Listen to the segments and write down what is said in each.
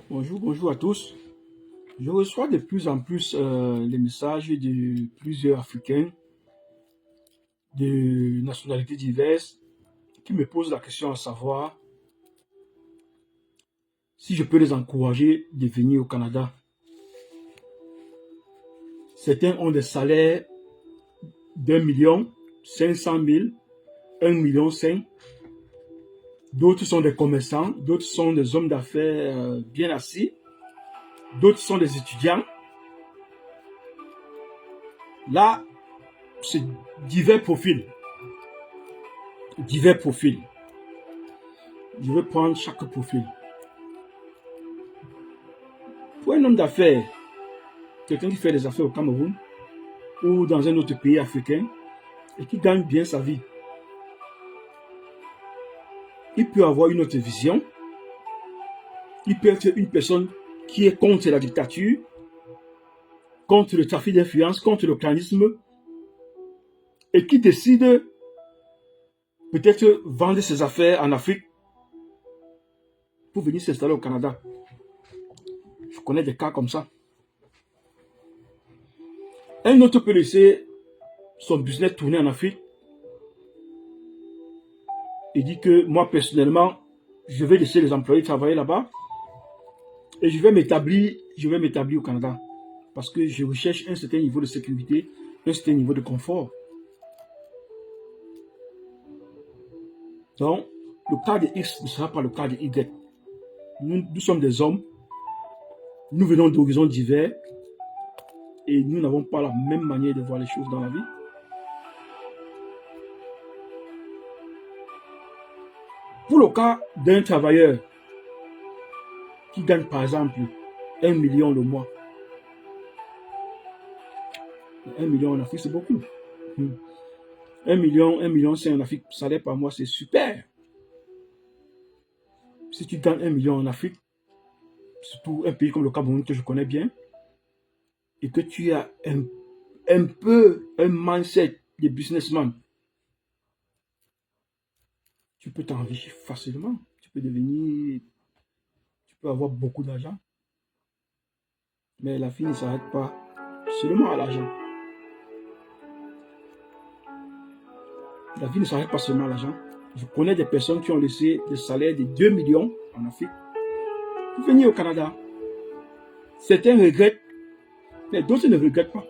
Bonjour, bonjour à tous. Je reçois de plus en plus les messages de plusieurs Africains de nationalités diverses qui me posent la question à savoir si je peux les encourager de venir au Canada. Certains ont des salaires d'1 500 000, 1,5 million. D'autres sont des commerçants, d'autres sont des hommes d'affaires bien assis, d'autres sont des étudiants. Là, c'est divers profils. Divers profils. Je vais prendre chaque profil. Pour un homme d'affaires, quelqu'un qui fait des affaires au Cameroun ou dans un autre pays africain et qui gagne bien sa vie, il peut avoir une autre vision. Il peut être une personne qui est contre la dictature, contre le trafic d'influence, contre le clanisme et qui décide peut-être vendre ses affaires en Afrique pour venir s'installer au Canada. Je connais des cas comme ça. Un autre peut laisser son business tourner en Afrique et dit que moi personnellement, je vais laisser les employés travailler là-bas et je vais m'établir au Canada parce que je recherche un certain niveau de sécurité, un certain niveau de confort. Donc, le cas de X ne sera pas le cas de Y. Nous sommes des hommes, nous venons d'horizons divers et nous n'avons pas la même manière de voir les choses dans la vie. Pour le cas d'un travailleur qui gagne par exemple 1 million le mois, 1 million en Afrique c'est beaucoup. 1 million, 1,5 million en Afrique, salaire par mois, c'est super. Si tu gagnes 1 million en Afrique, surtout un pays comme le Cameroun que je connais bien, et que tu as un peu un mindset de businessman, tu peux t'enrichir facilement. Tu peux avoir beaucoup d'argent. Mais la vie ne s'arrête pas seulement à l'argent. La vie ne s'arrête pas seulement à l'argent. Je connais des personnes qui ont laissé des salaires de 2 millions en Afrique pour venir au Canada. Certains regrettent, mais d'autres ne regrettent pas.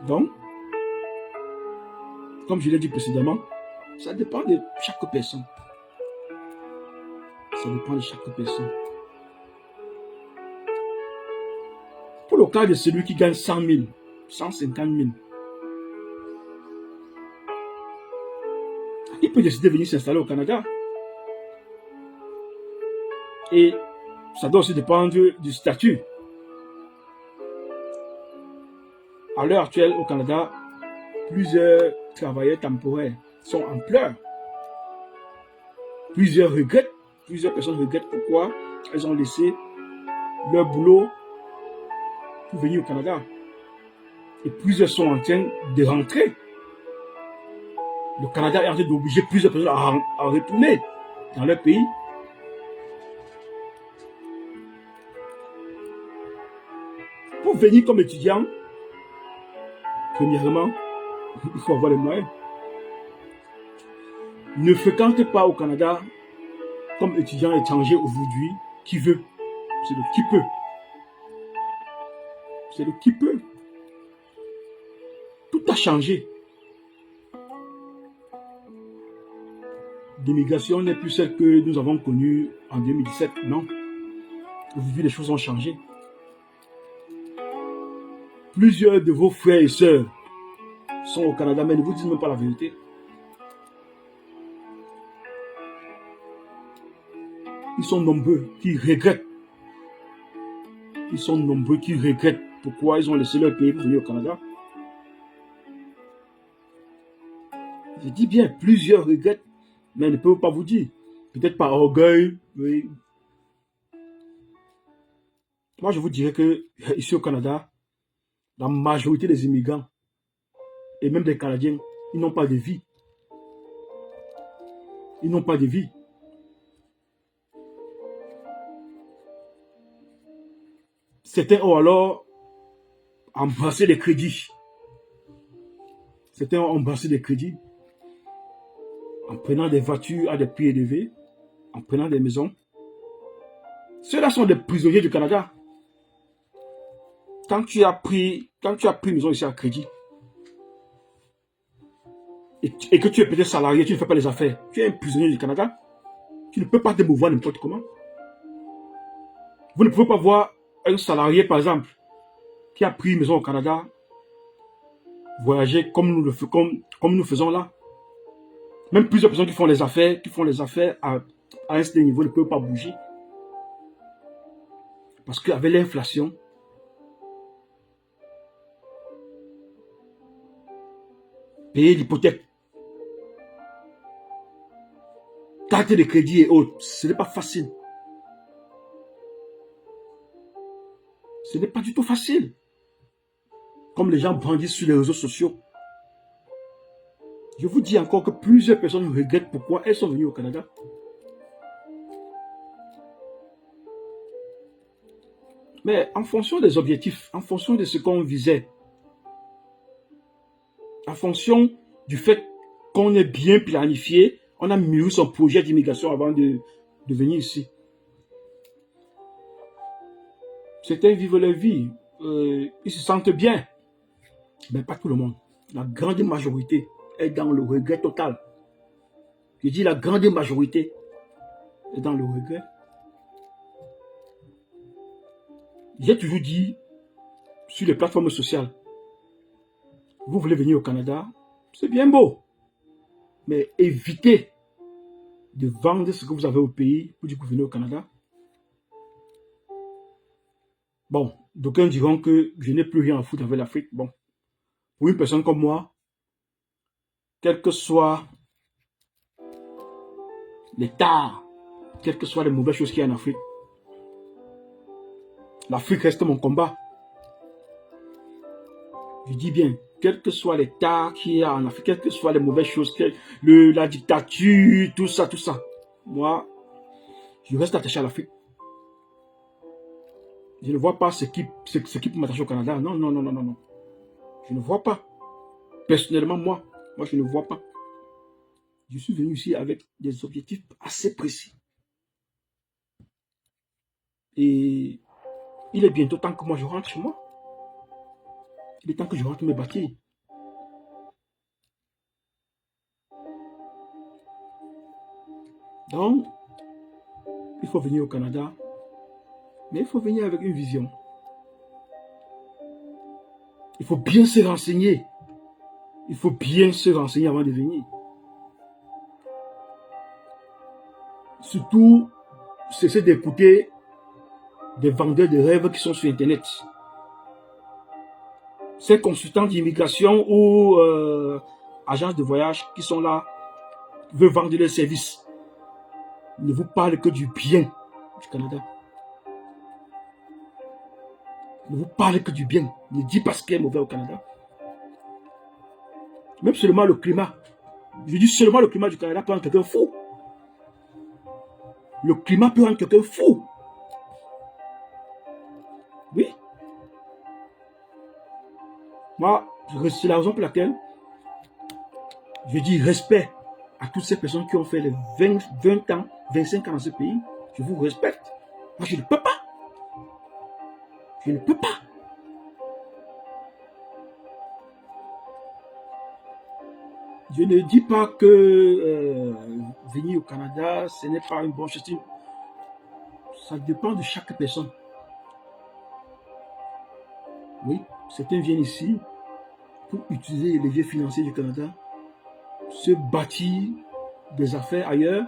Donc, comme je l'ai dit précédemment, ça dépend de chaque personne. Ça dépend de chaque personne. Pour le cas de celui qui gagne 100 000, 150 000, il peut décider de venir s'installer au Canada. Et ça doit aussi dépendre du statut. À l'heure actuelle, au Canada, plusieurs travailleurs temporaires sont en pleurs. Plusieurs personnes regrettent pourquoi elles ont laissé leur boulot pour venir au Canada. Et plusieurs sont en train de rentrer. Le Canada est en train d'obliger plusieurs personnes à retourner dans leur pays. Pour venir comme étudiant, premièrement, il faut avoir les moyens. Ne fréquente pas au Canada comme étudiant étranger aujourd'hui qui veut. C'est le qui peut. C'est le qui peut. Tout a changé. L'immigration n'est plus celle que nous avons connue en 2017. Non. Aujourd'hui, les choses ont changé. Plusieurs de vos frères et sœurs sont au Canada, mais ne vous disent même pas la vérité. Ils sont nombreux qui regrettent. Ils sont nombreux qui regrettent pourquoi ils ont laissé leur pays pour venir au Canada. Je dis bien, plusieurs regrettent, mais ne peuvent pas vous dire. Peut-être par orgueil. Oui. Moi, je vous dirais que ici au Canada, la majorité des immigrants et même des Canadiens, ils n'ont pas de vie. Ils n'ont pas de vie. Certains ont alors embrassé les crédits. Certains ont embrassé des crédits en prenant des voitures à des prix élevés, en prenant des maisons. Ceux-là sont des prisonniers du Canada. Quand tu as pris une maison ici à crédit, et que tu es peut-être salarié, tu ne fais pas les affaires, tu es un prisonnier du Canada, tu ne peux pas te mouvoir n'importe comment. Vous ne pouvez pas voir un salarié, par exemple, qui a pris une maison au Canada, voyager comme nous faisons là. Même plusieurs personnes qui font les affaires à un certain niveau ne peuvent pas bouger. Parce qu'avec l'inflation, payer l'hypothèque, carte de crédit et autres, ce n'est pas facile. Ce n'est pas du tout facile. Comme les gens brandissent sur les réseaux sociaux. Je vous dis encore que plusieurs personnes regrettent pourquoi elles sont venues au Canada. Mais en fonction des objectifs, en fonction de ce qu'on visait, en fonction du fait qu'on ait bien planifié, on a mûri son projet d'immigration avant de venir ici. Certains vivent leur vie, ils se sentent bien, mais pas tout le monde. La grande majorité est dans le regret total. Je dis la grande majorité est dans le regret. J'ai toujours dit sur les plateformes sociales, vous voulez venir au Canada, c'est bien beau, mais évitez de vendre ce que vous avez au pays pour dire que vous venez au Canada. Bon, d'aucuns diront que je n'ai plus rien à foutre avec l'Afrique. Bon, pour une personne comme moi, quelles que soient les tares, quelles que soient les mauvaises choses qu'il y a en Afrique, l'Afrique reste mon combat. Je dis bien, quelles que soient les tares qu'il y a en Afrique, quelles que soient les mauvaises choses, la dictature, tout ça, moi, je reste attaché à l'Afrique. Je ne vois pas ce qui peut m'attacher au Canada. Non. Je ne vois pas. Personnellement, moi, je ne vois pas. Je suis venu ici avec des objectifs assez précis. Et il est bientôt temps que moi je rentre chez moi. Il est temps que je rentre me bâtir. Donc, il faut venir au Canada, mais il faut venir avec une vision. Il faut bien se renseigner. Il faut bien se renseigner avant de venir. Surtout, cessez d'écouter des vendeurs de rêves qui sont sur Internet. Ces consultants d'immigration ou agences de voyage qui sont là, veulent vendre leurs services. Ils ne vous parlent que du bien du Canada. Ils ne vous parlent que du bien. Ils ne disent pas ce qui est mauvais au Canada. Même seulement le climat. Je dis seulement le climat du Canada peut rendre quelqu'un fou. Le climat peut rendre quelqu'un fou. Oui. Moi, c'est la raison pour laquelle je dis respect à toutes ces personnes qui ont fait les 20 ans, 25 ans dans ce pays. Je vous respecte. Moi, je ne peux pas. Je ne peux pas. Je ne dis pas que venir au Canada, ce n'est pas une bonne chose. Ça dépend de chaque personne. Oui, certains viennent ici pour utiliser les leviers financiers du Canada, se bâtir des affaires ailleurs.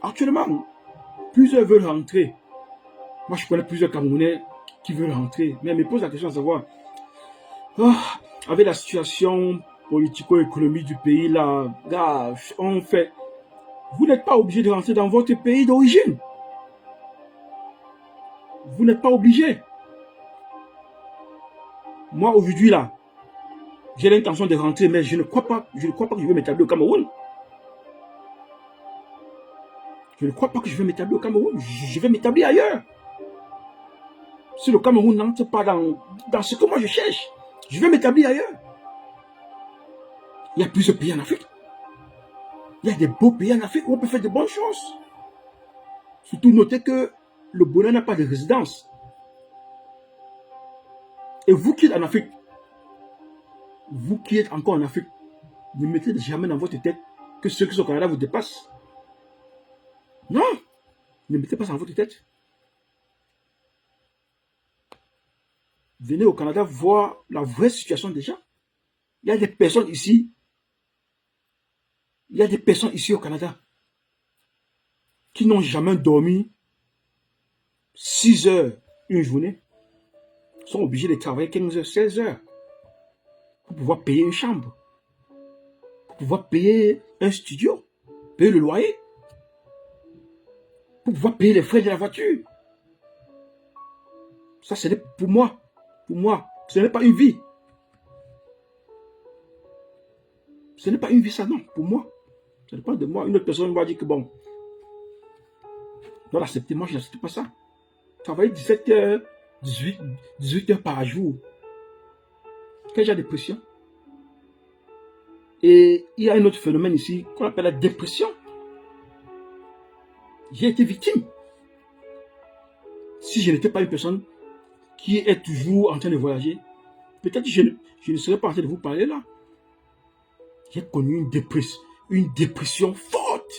Actuellement, plusieurs veulent rentrer. Moi, je connais plusieurs Camerounais qui veulent rentrer, mais me posent la question de savoir, avec la situation politico-économique du pays, là, on fait. Vous n'êtes pas obligé de rentrer dans votre pays d'origine. Vous n'êtes pas obligé. Moi, aujourd'hui, là, j'ai l'intention de rentrer, mais je ne crois pas que je vais m'établir au Cameroun. Je ne crois pas que je vais m'établir au Cameroun. Je vais m'établir ailleurs. Si le Cameroun n'entre pas dans ce que moi je cherche, je vais m'établir ailleurs. Il y a plusieurs pays en Afrique. Il y a des beaux pays en Afrique où on peut faire de bonnes choses. Surtout notez que le bonheur n'a pas de résidence. Et vous qui êtes en Afrique, vous qui êtes encore en Afrique, ne mettez jamais dans votre tête que ceux qui sont au Canada vous dépassent. Non, ne mettez pas ça dans votre tête. Venez au Canada voir la vraie situation des gens. Il y a des personnes ici. Il y a des personnes ici au Canada qui n'ont jamais dormi 6 heures une journée. Sont obligés de travailler 15 heures, 16 heures pour pouvoir payer une chambre, pour pouvoir payer un studio, payer le loyer, pour pouvoir payer les frais de la voiture. Ça, c'est pour moi, ce n'est pas une vie. Ce n'est pas une vie, ça, non, pour moi. Ça dépend de moi. Une autre personne va dire que bon, je dois l'accepter. Moi, je n'accepte pas ça. Travailler 17 heures, 18 heures par jour. Quel genre de pression? Et il y a un autre phénomène ici qu'on appelle la dépression. J'ai été victime. Si je n'étais pas une personne qui est toujours en train de voyager, peut-être je ne serais pas en train de vous parler là. J'ai connu une dépression forte.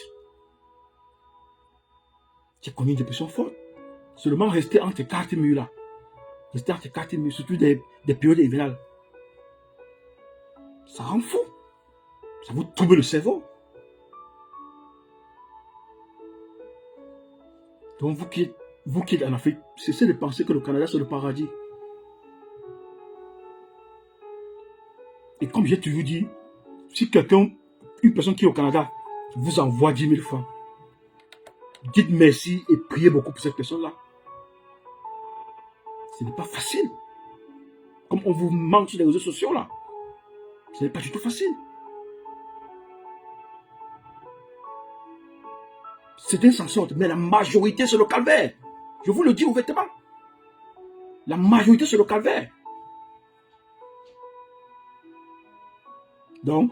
J'ai connu une dépression forte. Seulement rester entre 4 murs là. Rester entre 4 murs, surtout des périodes hivernales. Ça rend fou. Ça vous trouble le cerveau. Donc vous qui êtes en Afrique, cessez de penser que le Canada c'est le paradis. Et comme j'ai toujours dit, si une personne qui est au Canada, vous envoie 10 000 francs, dites merci et priez beaucoup pour cette personne-là. Ce n'est pas facile. Comme on vous manque sur les réseaux sociaux là. Ce n'est pas du tout facile. C'est un sans sorte, mais la majorité c'est le calvaire. Je vous le dis ouvertement. La majorité c'est le calvaire. Donc,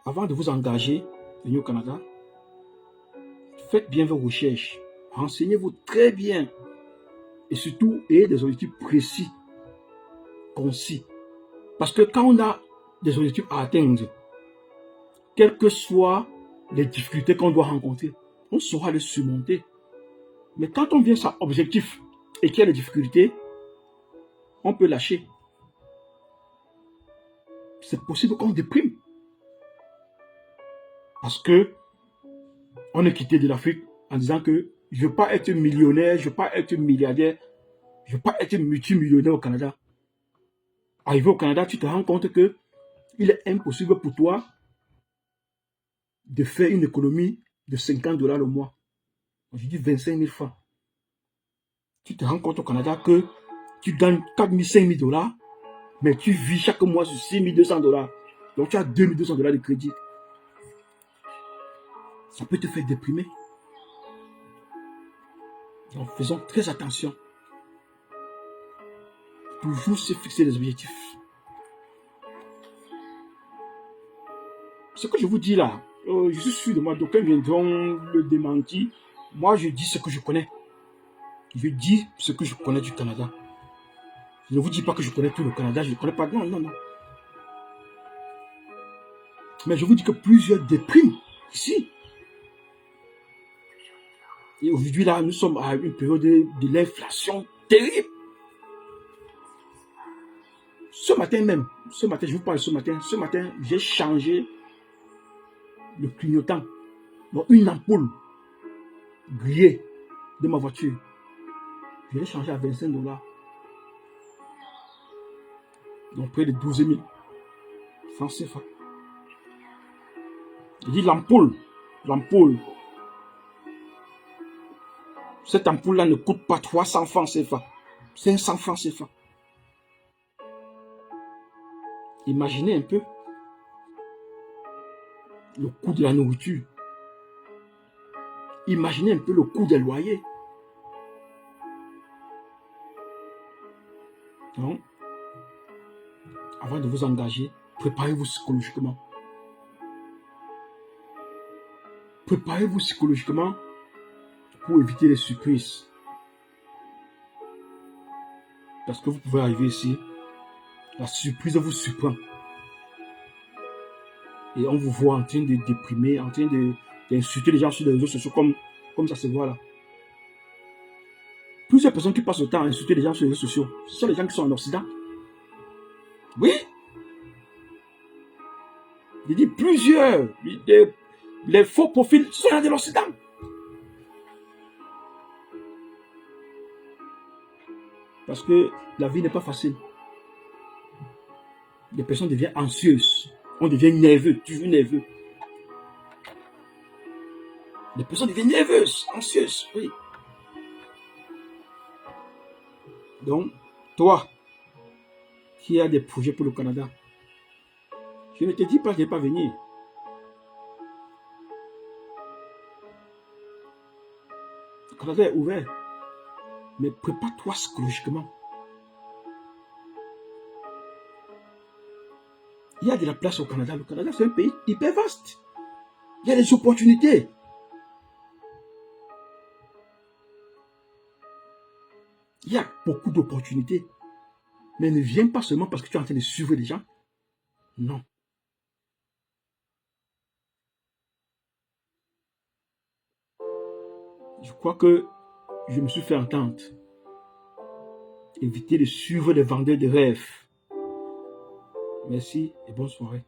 avant de vous engager, venez au Canada, faites bien vos recherches. Renseignez-vous très bien. Et surtout, ayez des objectifs précis, concis. Parce que quand on a des objectifs à atteindre, quelles que soient les difficultés qu'on doit rencontrer, on saura les surmonter. Mais quand on vient sans objectif et qu'il y a des difficultés, on peut lâcher. C'est possible qu'on déprime. Parce que on est quitté de l'Afrique en disant que je ne veux pas être millionnaire, je ne veux pas être milliardaire, je ne veux pas être multimillionnaire au Canada. Arrivé au Canada, tu te rends compte que il est impossible pour toi de faire une économie de 50 $ le mois. Je dis 25 000 francs. Tu te rends compte au Canada que tu gagnes 4 000, 5 000 $, mais tu vis chaque mois sur 6 200 $. Donc tu as 2 200 $ de crédit. Ça peut te faire déprimer. Donc faisons très attention. Toujours se fixer des objectifs. Ce que je vous dis là, je suis sûr de moi, d'aucuns viendront le démentir. Moi, je dis ce que je connais. Je dis ce que je connais du Canada. Je ne vous dis pas que je connais tout le Canada, je ne connais pas. Non, non, non. Mais je vous dis que plusieurs dépriment ici. Et aujourd'hui, là, nous sommes à une période de l'inflation terrible. Ce matin même, je vous parle ce matin, j'ai changé le clignotant. Donc, une ampoule grillée de ma voiture. Je l'ai changé à 25 $. Donc, près de 12 000 francs CFA. Je dis l'ampoule. Cette ampoule-là ne coûte pas 300 francs CFA. 500 francs CFA. Imaginez un peu. le coût de la nourriture. Imaginez un peu le coût des loyers. Donc, avant de vous engager, préparez-vous psychologiquement. Préparez-vous psychologiquement pour éviter les surprises. Parce que vous pouvez arriver ici, la surprise vous surprend. Et on vous voit en train de déprimer, en train d'insulter les gens sur les réseaux sociaux comme ça se voit là. Plusieurs personnes qui passent le temps à insulter les gens sur les réseaux sociaux, ce sont les gens qui sont en Occident. Oui. Je dis plusieurs. Les faux profils sont de l'Occident. Parce que la vie n'est pas facile. Les personnes deviennent anxieuses. On devient nerveux, toujours nerveux. Les personnes deviennent nerveuses, anxieuses, oui. Donc, toi, qui as des projets pour le Canada, je ne te dis pas de ne pas venir. Le Canada est ouvert. Mais prépare-toi psychologiquement. Il y a de la place au Canada. Le Canada, c'est un pays hyper vaste. Il y a des opportunités. Il y a beaucoup d'opportunités. Mais ne viens pas seulement parce que tu es en train de suivre les gens. Non. Je crois que je me suis fait entendre. Évitez de suivre les vendeurs de rêves. Merci et bonne soirée.